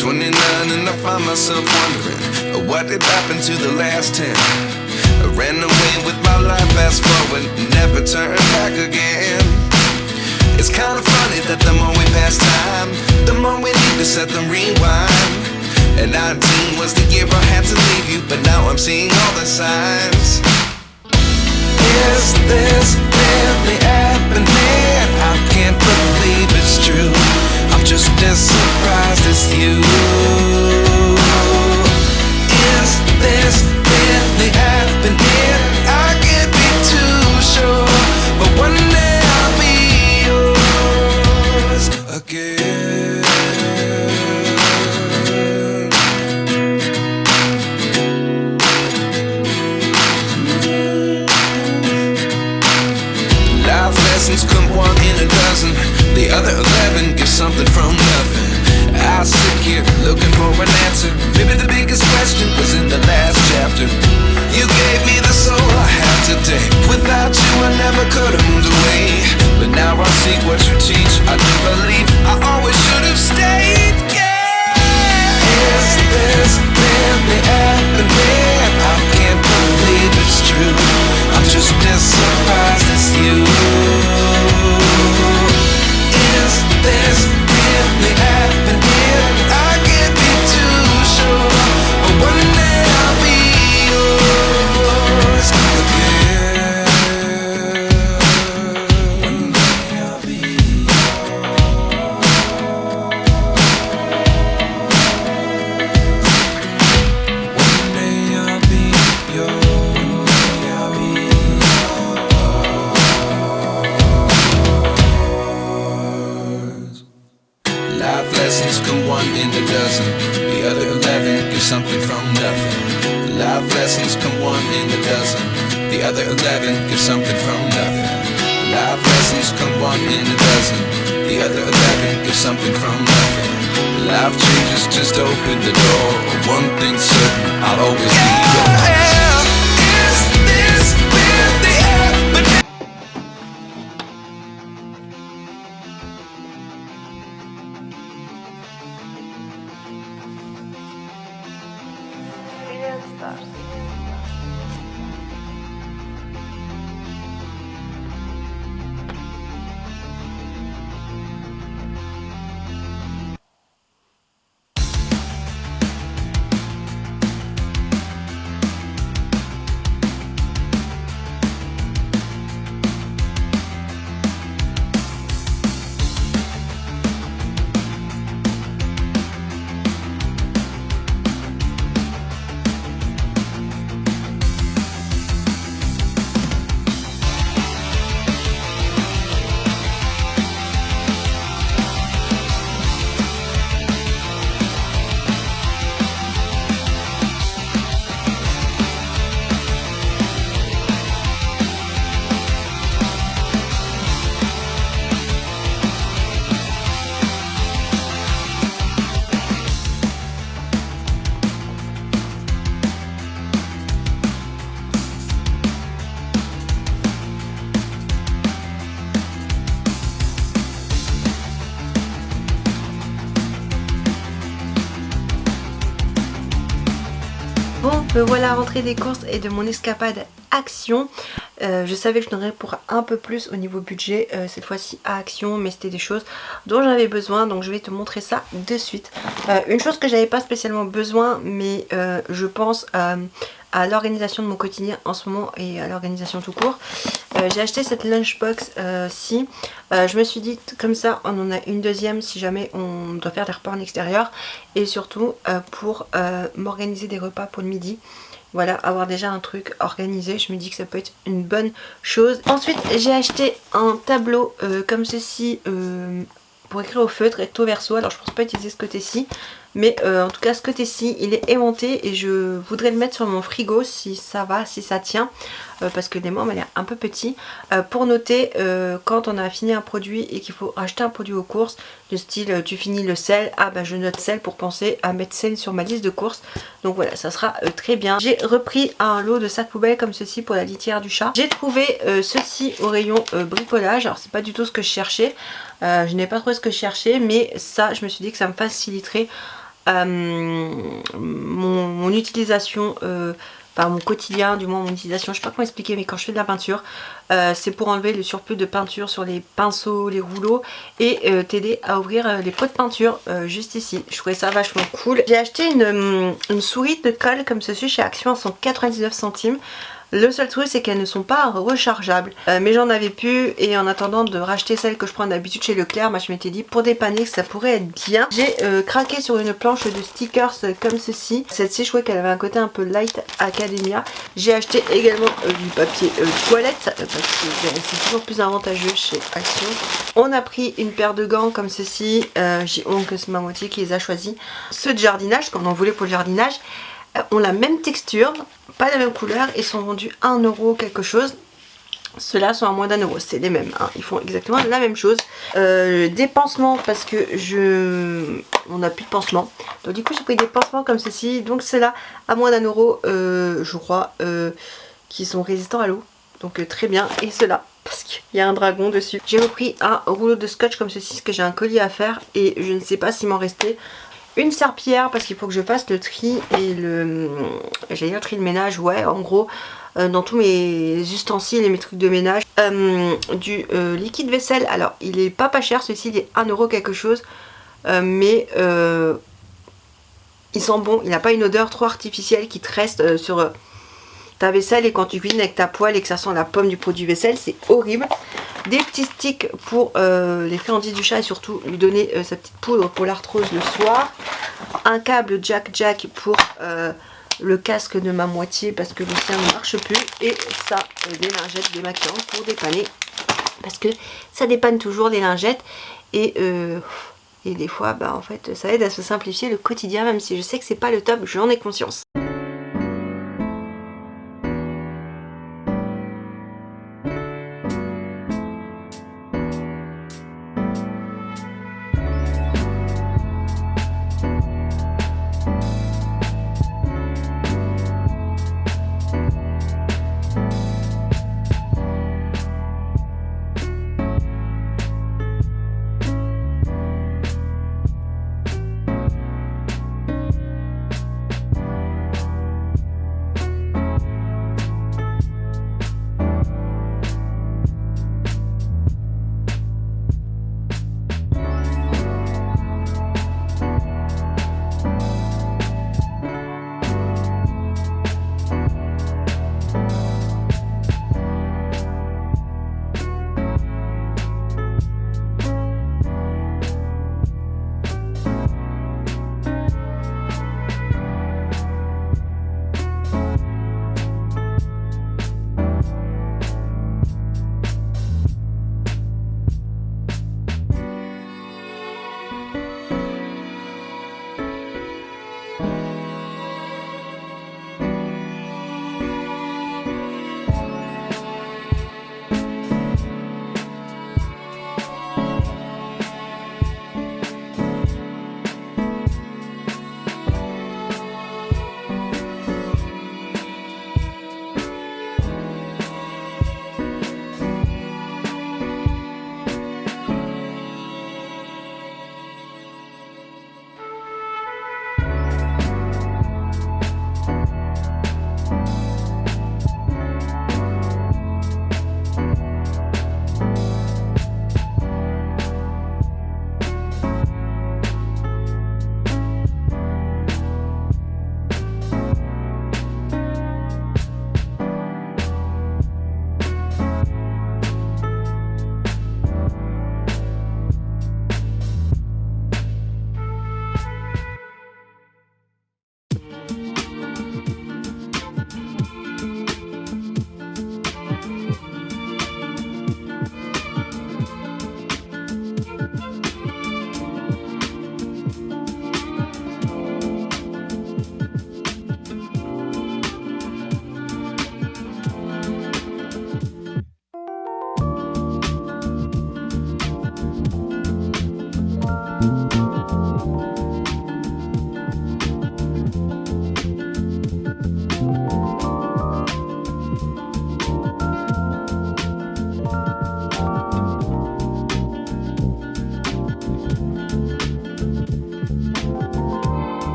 29 and I find myself wondering what did happen to the last 10. I ran away with my life, fast forward, never turn back again. It's kind of funny that the more we pass time, the more we need to set the rewind. And 19 was the year I had to leave you, but now I'm seeing all the signs. Is this really happening? I can't believe it's true. I'm just as surprised as you. Is this really happening? I can't be too sure, but one day I'll be yours again. Life lessons come one in a dozen. The other 11 give something from nothing. I sit here looking for an answer. Maybe the biggest question was in the last chapter. You gave me the soul I have today. Without you I never could have moved away. But now I see what you teach. I do believe I always should have stayed. Yeah. Is this really happening? I can't believe it's true. I'm just as surprised as you. Is this really happening? I can't be too sure, but one day I'll be yours again. One day I'll be One day I'll be yours. I'll be yours. Life lessons come one in a dozen. The other 11 give something from nothing. Life lessons come one in a dozen. The other 11 give something from nothing. Life lessons come one in a dozen. The other 11 give something from nothing. Life changes just open the door. One thing's certain, I'll always be yours. Is this really happening? Bon, me voilà rentrée des courses et de mon escapade Action. Je savais que je n'aurais pour un peu plus au niveau budget cette fois-ci à Action, mais c'était des choses dont j'avais besoin, donc je vais te montrer ça de suite. Une chose que j'avais pas spécialement besoin, mais je pense à l'organisation de mon quotidien en ce moment et à l'organisation tout court. J'ai acheté cette lunchbox ci. Je me suis dit comme ça on en a une deuxième si jamais on doit faire des repas en extérieur, et surtout pour m'organiser des repas pour le midi. Voilà, avoir déjà un truc organisé, je me dis que ça peut être une bonne chose. Ensuite j'ai acheté un tableau comme ceci pour écrire au feutre recto verso. Alors je pense pas utiliser ce côté-ci, mais en tout cas ce côté-ci il est aimanté et je voudrais le mettre sur mon frigo si ça va, si ça tient, parce que l'aimant m'a l'air un peu petit, pour noter quand on a fini un produit et qu'il faut acheter un produit aux courses, du style tu finis le sel, ah bah je note sel pour penser à mettre sel sur ma liste de courses. Donc voilà, ça sera très bien. J'ai repris un lot de sacs poubelles comme ceci pour la litière du chat. J'ai trouvé ceci au rayon bricolage. Alors c'est pas du tout ce que je cherchais, je n'ai pas trouvé ce que je cherchais, mais ça je me suis dit que ça me faciliterait mon utilisation, mon quotidien, du moins mon utilisation, je sais pas comment expliquer, mais quand je fais de la peinture, c'est pour enlever le surplus de peinture sur les pinceaux, les rouleaux et t'aider à ouvrir les pots de peinture juste ici. Je trouvais ça vachement cool. J'ai acheté une souris de colle comme ceci chez Action à 199 centimes. Le seul truc c'est qu'elles ne sont pas rechargeables, mais j'en avais plus, et en attendant de racheter celles que je prends d'habitude chez Leclerc, je m'étais dit pour dépanner que ça pourrait être bien. J'ai craqué sur une planche de stickers comme ceci. Celle-ci je trouvais qu'elle avait un côté un peu light Academia. J'ai acheté également du papier toilette parce que c'est toujours plus avantageux chez Action. On a pris une paire de gants comme ceci, j'ai honte que c'est ma moitié qui les a choisis. Ceux de jardinage, comme on en voulait pour le jardinage, ont la même texture, pas la même couleur, et sont vendus 1 euro quelque chose. Ceux-là sont à moins d'1 euro, c'est les mêmes, hein. Ils font exactement la même chose. Des pansements parce que on n'a plus de pansements, donc du coup j'ai pris des pansements comme ceci, donc ceux-là à moins d'1 euro, je crois, qui sont résistants à l'eau, donc très bien. Et ceux-là parce qu'il y a un dragon dessus. J'ai repris un rouleau de scotch comme ceci parce que j'ai un colis à faire et je ne sais pas s'il m'en restait. Une serpillière parce qu'il faut que je fasse le tri et j'allais dire le tri de ménage, ouais, en gros, dans tous mes ustensiles et mes trucs de ménage. Du liquide vaisselle, alors il est pas cher, celui-ci il est 1 euro quelque chose, mais il sent bon, il n'a pas une odeur trop artificielle qui te reste sur ta vaisselle, et quand tu cuisines avec ta poêle et que ça sent la pomme du produit vaisselle, c'est horrible. Des petits sticks pour les friandises du chat et surtout lui donner sa petite poudre pour l'arthrose le soir. Un câble jack pour le casque de ma moitié parce que le sien ne marche plus. Et ça, des lingettes démaquillantes pour dépanner parce que ça dépanne toujours les lingettes. Et des fois, en fait, ça aide à se simplifier le quotidien, même si je sais que c'est pas le top, j'en ai conscience.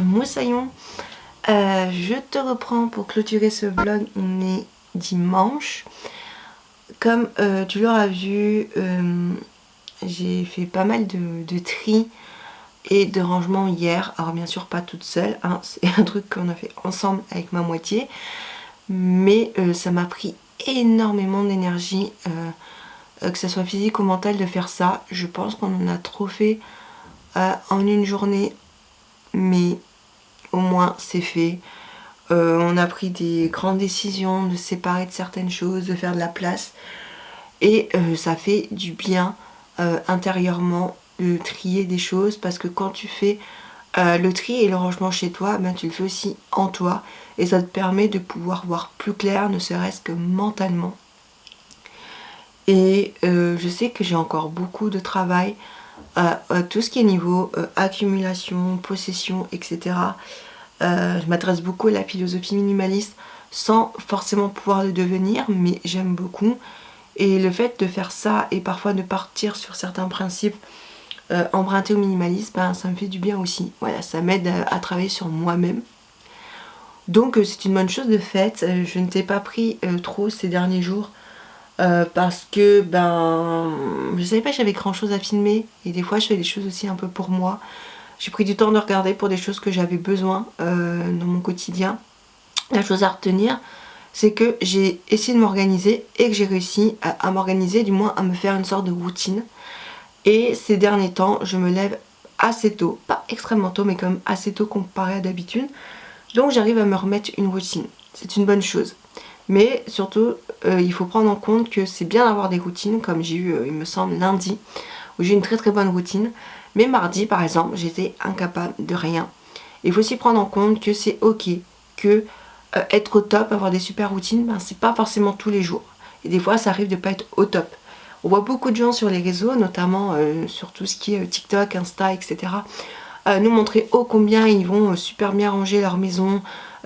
moussaillon. Je te reprends pour clôturer ce vlog. On est dimanche. Comme tu l'auras vu, j'ai fait pas mal de tri et de rangement hier. Alors bien sûr pas toute seule, hein, c'est un truc qu'on a fait ensemble avec ma moitié. Mais ça m'a pris énormément d'énergie, que ce soit physique ou mentale, de faire ça. Je pense qu'on en a trop fait en une journée, mais au moins c'est fait. On a pris des grandes décisions de se séparer de certaines choses, de faire de la place. Et ça fait du bien intérieurement de trier des choses, parce que quand tu fais le tri et le rangement chez toi, ben, tu le fais aussi en toi. Et ça te permet de pouvoir voir plus clair, ne serait-ce que mentalement. Et je sais que j'ai encore beaucoup de travail. Tout ce qui est niveau accumulation, possession, etc. Je m'adresse beaucoup à la philosophie minimaliste sans forcément pouvoir le devenir, mais j'aime beaucoup. Et le fait de faire ça et parfois de partir sur certains principes empruntés au minimalisme, ben, ça me fait du bien aussi. Voilà, ça m'aide à travailler sur moi-même. Donc c'est une bonne chose de fait. Je ne t'ai pas pris trop ces derniers jours parce que ben je savais pas que j'avais grand chose à filmer, et des fois je fais des choses aussi un peu pour moi. J'ai pris du temps de regarder pour des choses que j'avais besoin dans mon quotidien. La chose à retenir, c'est que j'ai essayé de m'organiser et que j'ai réussi à m'organiser, du moins à me faire une sorte de routine. Et ces derniers temps, je me lève assez tôt, pas extrêmement tôt, mais quand même assez tôt comparé à d'habitude. Donc j'arrive à me remettre une routine. C'est une bonne chose. Mais surtout, il faut prendre en compte que c'est bien d'avoir des routines, comme j'ai eu, il me semble, lundi, où j'ai une très très bonne routine. Mais mardi, par exemple, j'étais incapable de rien. Il faut aussi prendre en compte que c'est ok, que être au top, avoir des super routines, ben, c'est pas forcément tous les jours. Et des fois, ça arrive de pas être au top. On voit beaucoup de gens sur les réseaux, notamment sur tout ce qui est TikTok, Insta, etc., nous montrer ô combien ils vont super bien ranger leur maison,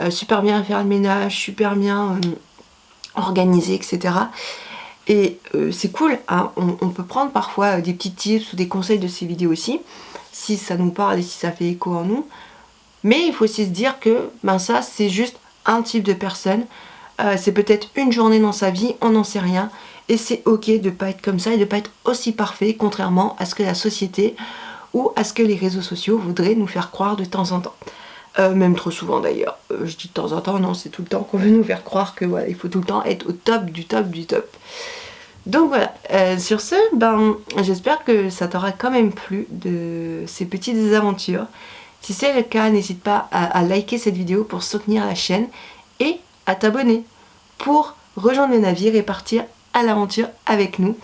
super bien faire le ménage, super bien organiser, etc. Et c'est cool, hein. On peut prendre parfois des petits tips ou des conseils de ces vidéos aussi, si ça nous parle et si ça fait écho en nous. Mais il faut aussi se dire que ben ça, c'est juste un type de personne. C'est peut-être une journée dans sa vie, on n'en sait rien. Et c'est ok de pas être comme ça et de pas être aussi parfait, contrairement à ce que la société ou à ce que les réseaux sociaux voudraient nous faire croire de temps en temps. Même trop souvent d'ailleurs. Je dis de temps en temps, non, c'est tout le temps qu'on veut nous faire croire que voilà, il faut tout le temps être au top du top du top. Donc voilà, sur ce, ben, j'espère que ça t'aura quand même plu de ces petites aventures. Si c'est le cas, n'hésite pas à liker cette vidéo pour soutenir la chaîne et à t'abonner pour rejoindre le navire et partir à l'aventure avec nous.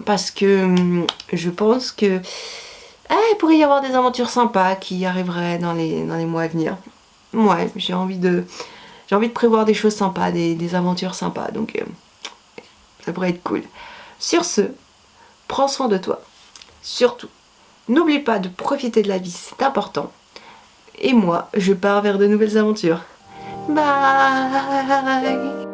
Parce que je pense que il pourrait y avoir des aventures sympas qui arriveraient dans les mois à venir. Ouais, j'ai envie de prévoir des choses sympas, des aventures sympas, donc ça pourrait être cool. Sur ce, prends soin de toi. Surtout, n'oublie pas de profiter de la vie, c'est important. Et moi, je pars vers de nouvelles aventures. Bye!